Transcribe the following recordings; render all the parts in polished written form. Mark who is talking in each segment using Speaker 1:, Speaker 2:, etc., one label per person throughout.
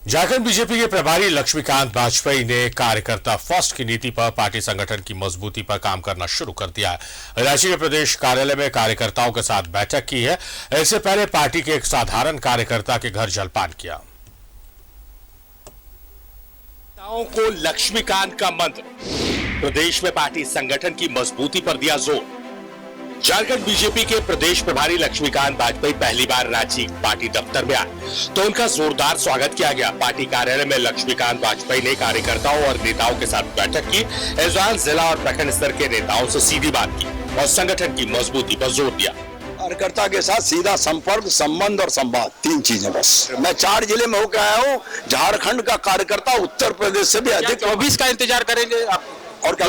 Speaker 1: Jharkhand BJP के प्रभारी लक्ष्मीकांत वाजपेयी ने कार्यकर्ता फर्स्ट की नीति पर पार्टी संगठन की मजबूती पर काम करना शुरू कर दिया है। रांची के प्रदेश कार्यालय में कार्यकर्ताओं के साथ बैठक की है। इससे पहले पार्टी के एक साधारण कार्यकर्ता के घर जलपान किया।
Speaker 2: को लक्ष्मीकांत का मंत्र, प्रदेश में पार्टी संगठन की मजबूती पर दिया जोर। झारखंड बीजेपी के प्रदेश प्रभारी लक्ष्मीकांत वाजपेयी पहली बार रांची पार्टी दफ्तर में आए तो उनका जोरदार स्वागत किया गया। पार्टी कार्यालय में लक्ष्मीकांत वाजपेयी ने कार्यकर्ताओं और नेताओं के साथ बैठक की। इस दौरान जिला और प्रखंड स्तर के नेताओं से सीधी बात की और संगठन की मजबूती पर जोर दिया।
Speaker 3: कार्यकर्ता के साथ सीधा संपर्क, संबंध और संवाद, तीन चीजें बस। मैं 4 जिले में होकर आया हूँ। झारखंड का कार्यकर्ता उत्तर प्रदेश से भी अधिक।
Speaker 2: 24 का इंतजार करेंगे आप?
Speaker 3: और क्या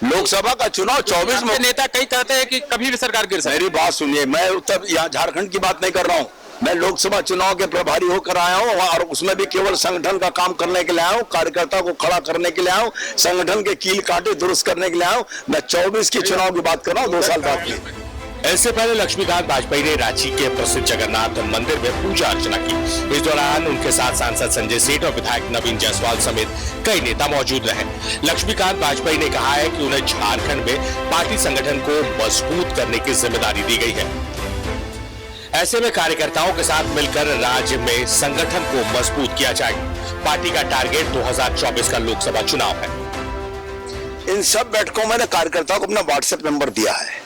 Speaker 3: लोकसभा का चुनाव 24 में।
Speaker 2: नेता कई कहते हैं कि कभी भी सरकार गिर सकती है।
Speaker 3: मेरी बात सुनिए, मैं उत्तर यहाँ झारखंड की बात नहीं कर रहा हूँ। मैं लोकसभा चुनाव के प्रभारी होकर आया हूँ और उसमें भी केवल संगठन का काम करने के लिए आया हूँ, कार्यकर्ता को खड़ा करने के लिए आया हूँ, संगठन के कील कांटे दुरुस्त करने के लिए आया हूँ। मैं 24 के चुनाव की बात कर रहा हूँ, 2 साल बाद की।
Speaker 2: इससे पहले लक्ष्मीकांत वाजपेयी ने रांची के प्रसिद्ध जगन्नाथ मंदिर में पूजा अर्चना की। इस दौरान उनके साथ सांसद संजय सेठ और विधायक नवीन जायसवाल समेत कई नेता मौजूद रहे। लक्ष्मीकांत वाजपेयी ने कहा है कि उन्हें झारखंड में पार्टी संगठन को मजबूत करने की जिम्मेदारी दी गई है। ऐसे में कार्यकर्ताओं के साथ मिलकर राज्य में संगठन को मजबूत किया जाएगा। पार्टी का टारगेट 2024 का लोकसभा चुनाव है।
Speaker 3: इन सब बैठकों में कार्यकर्ताओं को अपना व्हाट्सएप नंबर दिया है।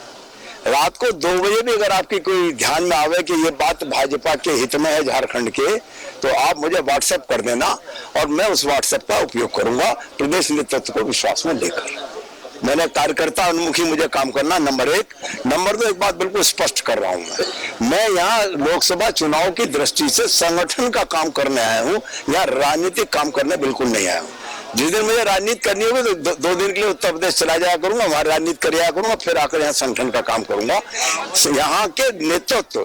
Speaker 3: रात को 2 बजे भी अगर आपकी कोई ध्यान में आवे कि ये बात भाजपा के हित में है झारखंड के, तो आप मुझे व्हाट्सएप कर देना और मैं उस व्हाट्सएप का उपयोग करूंगा प्रदेश नेतृत्व को विश्वास में लेकर। मैंने कार्यकर्ता उन्मुखी मुझे काम करना, नंबर 1। नंबर 2, एक बात बिल्कुल स्पष्ट कर रहा हूं, मैं यहाँ लोकसभा चुनाव की दृष्टि से संगठन का काम करने आया हूँ, यहाँ राजनीतिक काम करने बिल्कुल नहीं आया हूँ। जिस दिन मुझे राजनीति करनी होगी तो 2 दिन के लिए उत्तर प्रदेश चला जाया करूंगा, वहां राजनीति कर आया करूंगा, फिर आकर यहाँ संगठन का काम करूंगा। यहाँ के नेतृत्व,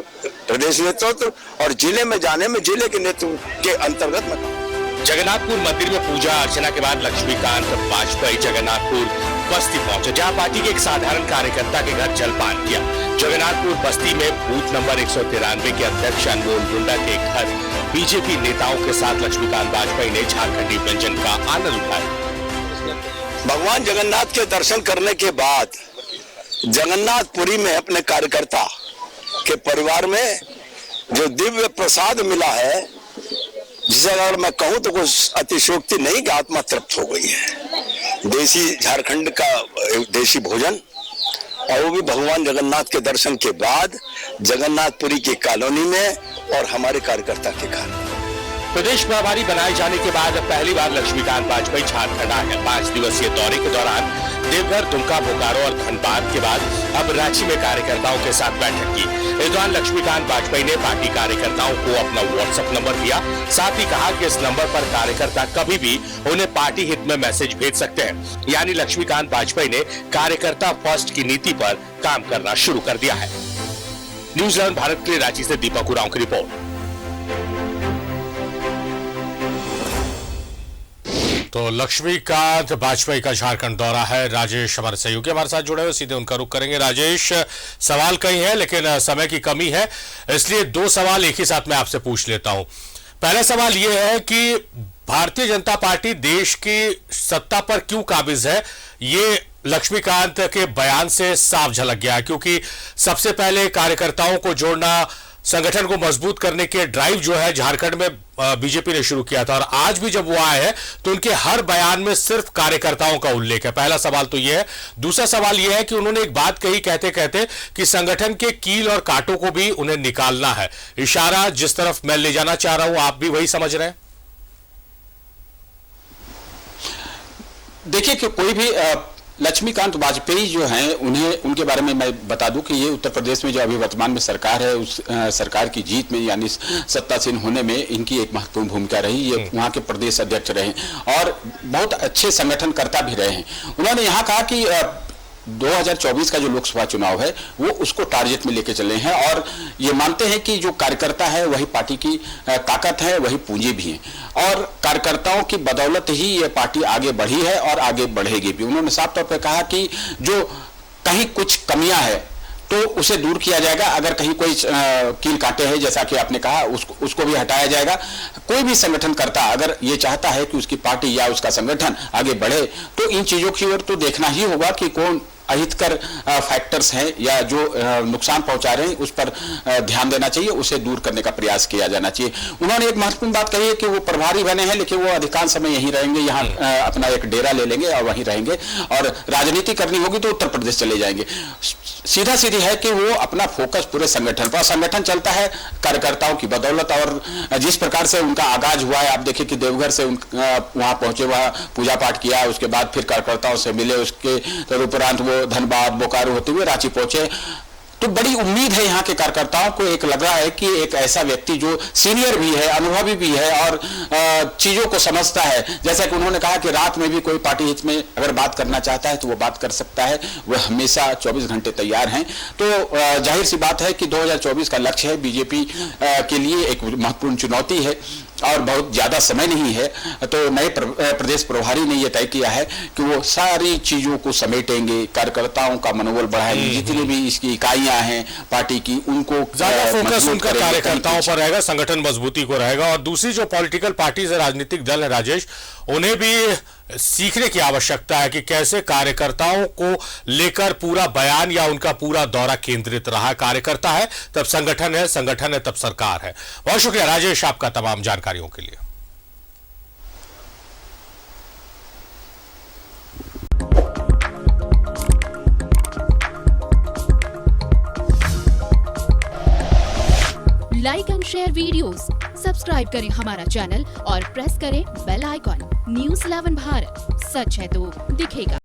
Speaker 3: प्रदेश नेतृत्व और जिले में जाने में जिले के नेतृत्व के अंतर्गत में।
Speaker 2: जगन्नाथपुर मंदिर में पूजा अर्चना के बाद लक्ष्मीकांत वाजपेयी जगन्नाथपुर बस्ती पहुंचे, जहां पार्टी के एक साधारण कार्यकर्ता के घर जलपान किया। जगन्नाथपुर बस्ती में बूथ नंबर 193 के अध्यक्ष अनमोल मुंडा के घर बीजेपी नेताओं के साथ लक्ष्मीकांत वाजपेयी ने झारखंडी व्यंजन का आनंद उठाया।
Speaker 3: भगवान जगन्नाथ के दर्शन करने के बाद जगन्नाथपुरी में अपने कार्यकर्ता के परिवार में जो दिव्य प्रसाद मिला है, जिसे अगर मैं कहूं तो कुछ अतिशयोक्ति नहीं कि आत्मा तृप्त हो गई है। देसी झारखंड का देसी भोजन, और वो भी भगवान जगन्नाथ के दर्शन के बाद जगन्नाथपुरी की कॉलोनी में और हमारे कार्यकर्ता के घर।
Speaker 2: प्रदेश प्रभारी बनाए जाने के बाद दपहली बार लक्ष्मीकांत वाजपेयी झारखंड आ गए। 5 दिवसीय दौरे के दौरान देवघर, दुमका, बोकारो और धनबाद के बाद अब रांची में कार्यकर्ताओं के साथ बैठक की। इस दौरान लक्ष्मीकांत वाजपेयी ने पार्टी कार्यकर्ताओं को अपना व्हाट्सएप नंबर दिया। साथ ही कहा कि इस नंबर पर कार्यकर्ता कभी भी उन्हें पार्टी हित में मैसेज भेज सकते हैं। यानी लक्ष्मीकांत वाजपेयी ने कार्यकर्ता फर्स्ट की नीति पर काम करना शुरू कर दिया है। न्यूज 11 भारत के लिए रांची से दीपक उरांव की रिपोर्ट।
Speaker 1: तो लक्ष्मीकांत वाजपेयी का झारखंड दौरा है। राजेश हमारे सहयोगी हमारे साथ जुड़े हुए, सीधे उनका रुख करेंगे। राजेश, सवाल कई है लेकिन समय की कमी है, इसलिए 2 सवाल एक ही साथ में आपसे पूछ लेता हूं। पहला सवाल यह है कि भारतीय जनता पार्टी देश की सत्ता पर क्यों काबिज है? ये लक्ष्मीकांत के बयान से साफ झलक गया है, क्योंकि सबसे पहले कार्यकर्ताओं को जोड़ना, संगठन को मजबूत करने के ड्राइव जो है झारखंड में बीजेपी ने शुरू किया था, और आज भी जब वो आए हैं तो उनके हर बयान में सिर्फ कार्यकर्ताओं का उल्लेख है। पहला सवाल तो ये है। दूसरा सवाल ये है कि उन्होंने एक बात कही कहते कहते कि संगठन के कील और कांटों को भी उन्हें निकालना है। इशारा जिस तरफ मैं ले जाना चाह रहा हूं, आप भी वही समझ रहे हैं?
Speaker 4: देखिए कि कोई भी लक्ष्मीकांत वाजपेयी जो हैं, उन्हें उनके बारे में मैं बता दूं कि ये उत्तर प्रदेश में जो अभी वर्तमान में सरकार है, उस सरकार की जीत में यानी सत्तासीन होने में इनकी एक महत्वपूर्ण भूमिका रही। ये वहाँ के प्रदेश अध्यक्ष रहे और बहुत अच्छे संगठनकर्ता भी रहे हैं। उन्होंने यहाँ कहा कि 2024 का जो लोकसभा चुनाव है वो उसको टारगेट में लेके चले हैं और ये मानते हैं कि जो कार्यकर्ता है वही पार्टी की ताकत है, वही पूंजी भी है और कार्यकर्ताओं की बदौलत ही ये पार्टी आगे बढ़ी है और आगे बढ़ेगी भी। उन्होंने साफ तौर पर कहा कि जो कहीं कुछ कमियां है तो उसे दूर किया जाएगा। अगर कहीं कोई कील काटे है, जैसा कि आपने कहा, उसको भी हटाया जाएगा। कोई भी संगठन करता अगर ये चाहता है कि उसकी पार्टी या उसका संगठन आगे बढ़े, तो इन चीजों की ओर तो देखना ही होगा कि कौन अहितकर फैक्टर्स हैं या जो नुकसान पहुंचा रहे हैं, उस पर ध्यान देना चाहिए, उसे दूर करने का प्रयास किया जाना चाहिए। उन्होंने एक महत्वपूर्ण बात कही है कि वो प्रभारी बने हैं, लेकिन वो अधिकांश समय यहीं रहेंगे, यहाँ अपना एक डेरा ले लेंगे और वहीं रहेंगे, और राजनीति करनी होगी तो उत्तर प्रदेश चले जाएंगे। सीधा सीधी है कि वो अपना फोकस पूरे संगठन पर, संगठन चलता है कार्यकर्ताओं की बदौलत। और जिस प्रकार से उनका आगाज हुआ है, आप देखिए कि देवघर से वहां पहुंचे, वहां पूजा पाठ किया, उसके बाद फिर कार्यकर्ताओं से मिले, उसके तदुपरांत वो धनबाद बोकारो होते हुए रांची पहुंचे। तो बड़ी उम्मीद है यहाँ के कार्यकर्ताओं को, एक लग रहा है कि एक ऐसा व्यक्ति जो सीनियर भी है, अनुभवी भी है और चीजों को समझता है। जैसा कि उन्होंने कहा कि रात में भी कोई पार्टी हित में अगर बात करना चाहता है तो वो बात कर सकता है, वह हमेशा 24 घंटे तैयार हैं। तो जाहिर सी बात है कि 2024 का लक्ष्य है बीजेपी के लिए, एक महत्वपूर्ण चुनौती है और बहुत ज्यादा समय नहीं है। तो नए प्रदेश प्रभारी ने यह तय किया है कि वो सारी चीजों को समेटेंगे, कार्यकर्ताओं का मनोबल बढ़ाएंगे, जितनी भी इसकी इकाइयां हैं पार्टी की, उनको
Speaker 1: ज्यादा फोकस उनका कार्यकर्ताओं पर रहेगा, संगठन मजबूती को रहेगा। और दूसरी जो पॉलिटिकल पार्टीज है, राजनीतिक दल है राजेश, उन्हें भी सीखने की आवश्यकता है कि कैसे कार्यकर्ताओं को लेकर पूरा बयान या उनका पूरा दौरा केंद्रित रहा। कार्यकर्ता है तब संगठन है, संगठन है तब सरकार है। बहुत शुक्रिया राजेश आपका तमाम जानकारियों के लिए।
Speaker 5: Like and share videos, subscribe करें हमारा चैनल और प्रेस करें बेल आइकॉन। न्यूज़ 11 भारत, सच है तो दिखेगा।